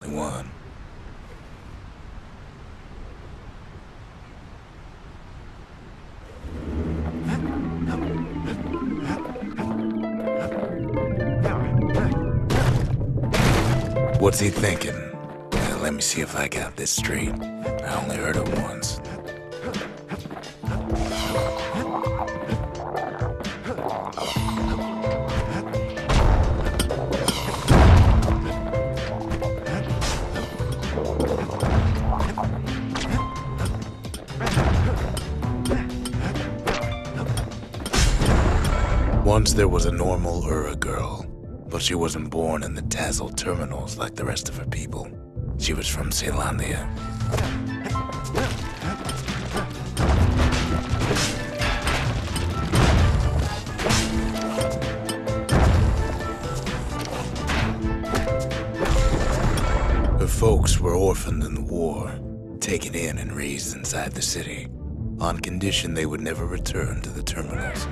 One. What's he thinking? Let me see if I got this straight. I only heard it once. Once there was a normal Ura girl, but she wasn't born in the tassel terminals like the rest of her people. She was from Ceylondia. Her folks were orphaned in the war, taken in and raised inside the city, on condition they would never return to the terminals.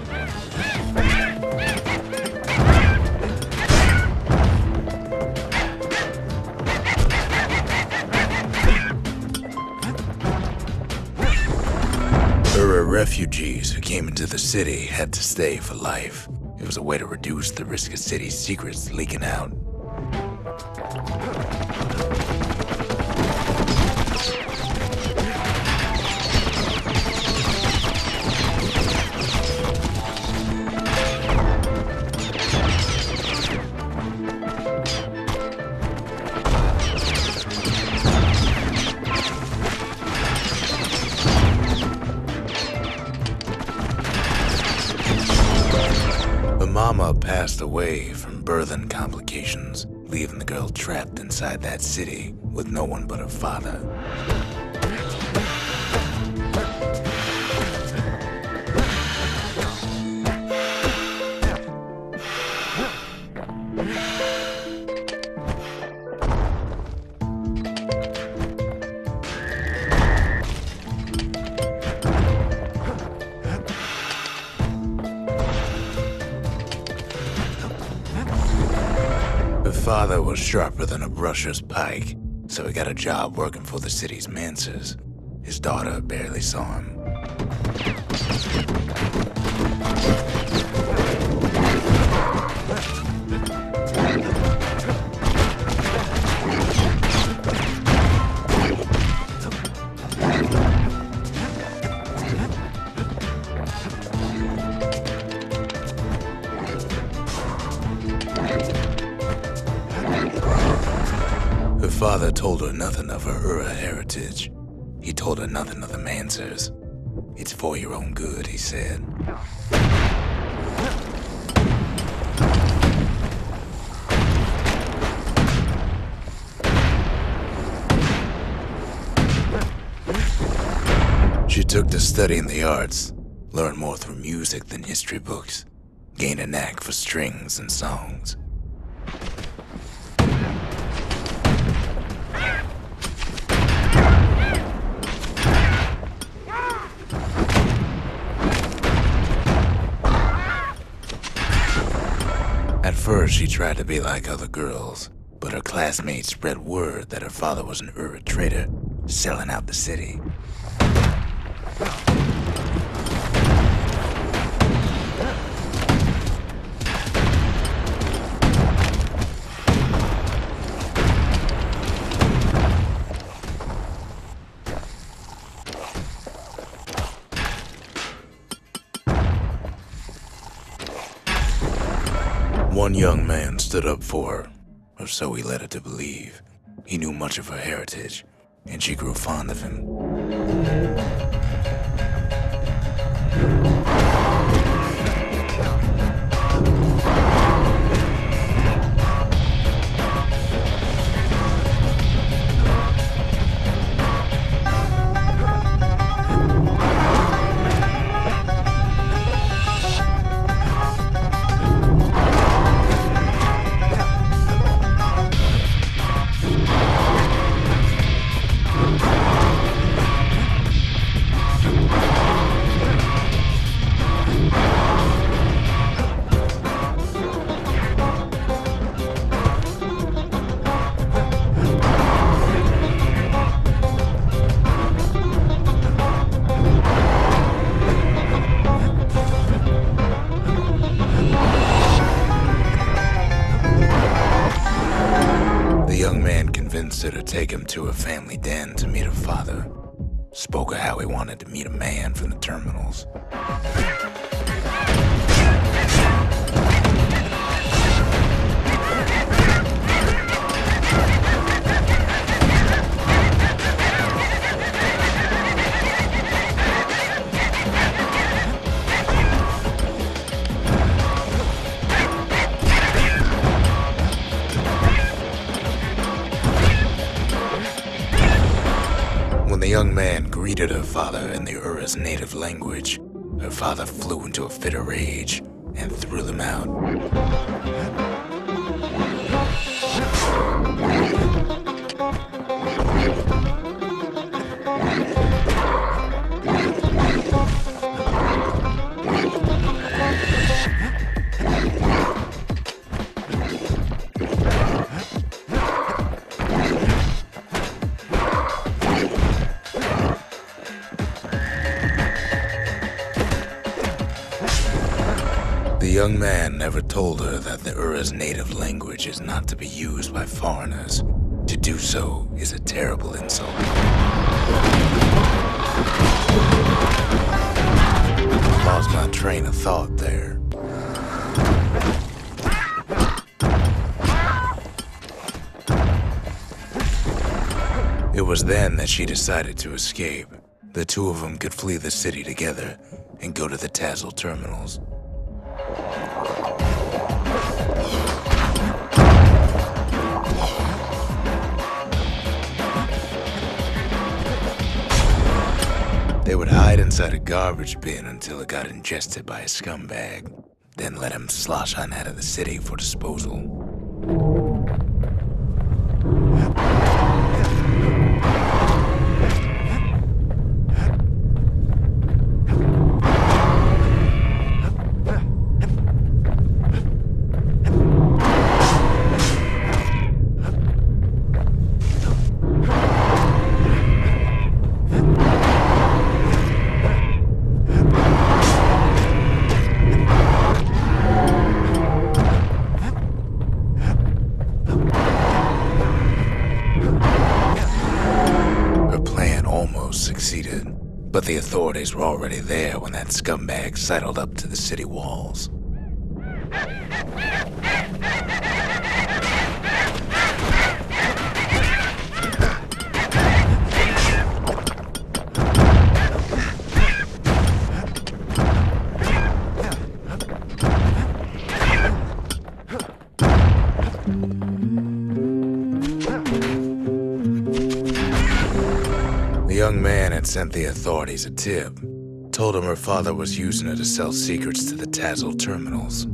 Refugees who came into the city had to stay for life. It was a way to reduce the risk of city secrets leaking out. Mama passed away from birthing complications, leaving the girl trapped inside that city with no one but her father. Her father was sharper than a brusher's pike, so he got a job working for the city's mancers. His daughter barely saw him. Her father told her nothing of her Ura heritage. He told her nothing of the Mansers. It's for your own good, he said. She took to studying the arts, learned more through music than history books, gained a knack for strings and songs. At first, she tried to be like other girls, but her classmates spread word that her father was an Ura trader, selling out the city. One young man stood up for her, or so he led her to believe. He knew much of her heritage, and she grew fond of him. man convinced her to take him to her family den to meet her father. Spoke of how he wanted to meet a man from the terminals. When the young man greeted her father in the Ura's native language, her father flew into a fit of rage and threw them out. The young man never told her that the Ura's native language is not to be used by foreigners. To do so is a terrible insult. Lost my train of thought there. It was then that she decided to escape. The two of them could flee the city together and go to the Tassel terminals. They would hide inside a garbage bin until it got ingested by a scumbag, then let him slosh on out of the city for disposal. Succeeded, but the authorities were already there when that scumbag sidled up to the city walls. The young man had sent the authorities a tip, told him her father was using her to sell secrets to the Tassel terminals.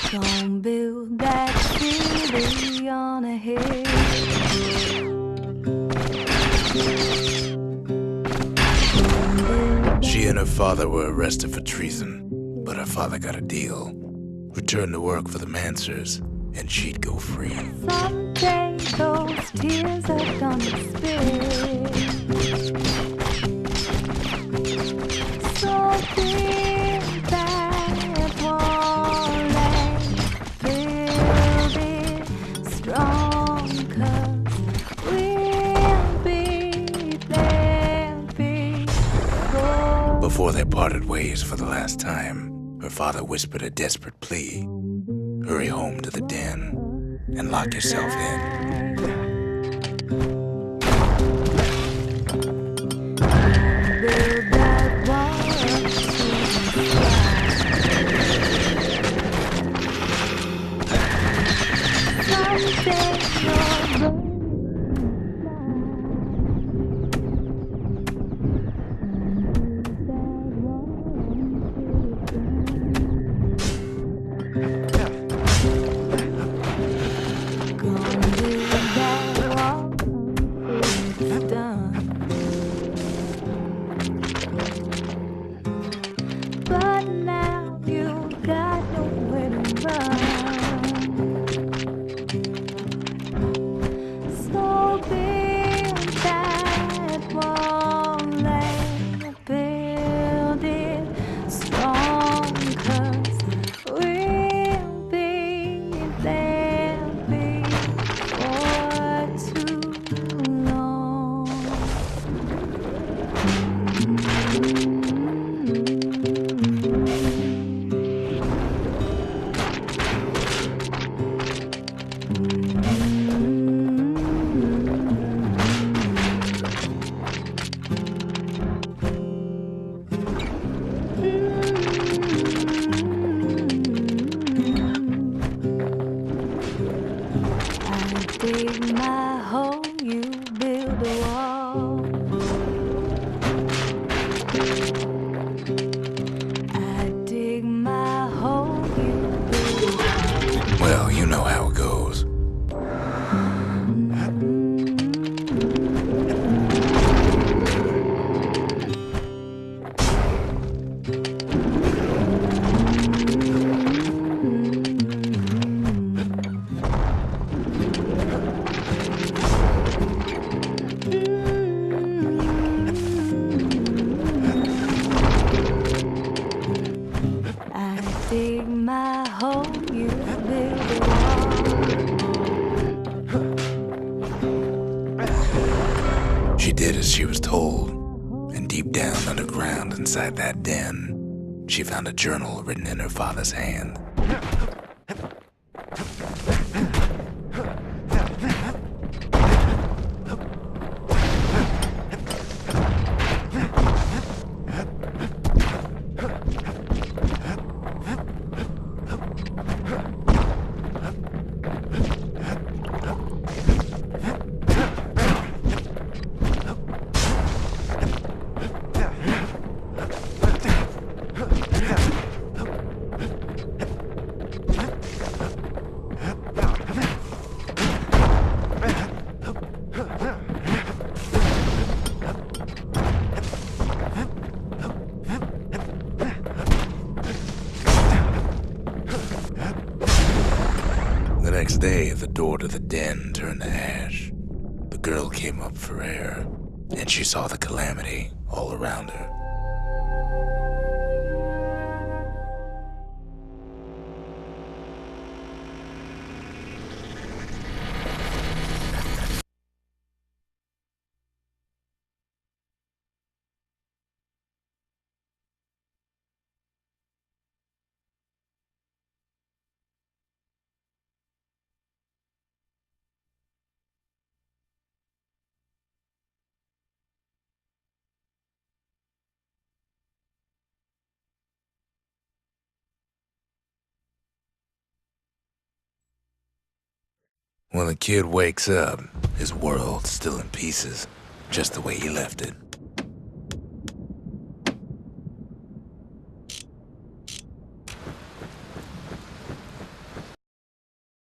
Don't build that city on a hill. She and her father were arrested for treason, but her father got a deal. Returned to work for the Mansers, and she'd go free. Someday those tears are gonna spill. So build that wall and build it strong, 'cause we'll be there before. Before they parted ways for the last time, her father whispered a desperate plea. Hurry home to the den and lock yourself in. Well, you know how it goes. I dig my hole, you build a wall. She did as she was told, and deep down underground inside that den, she found a journal written in her father's hand. The next day, the door to the den turned to ash. The girl came up for air, and she saw the calamity all around her. When the kid wakes up, his world's still in pieces, just the way he left it.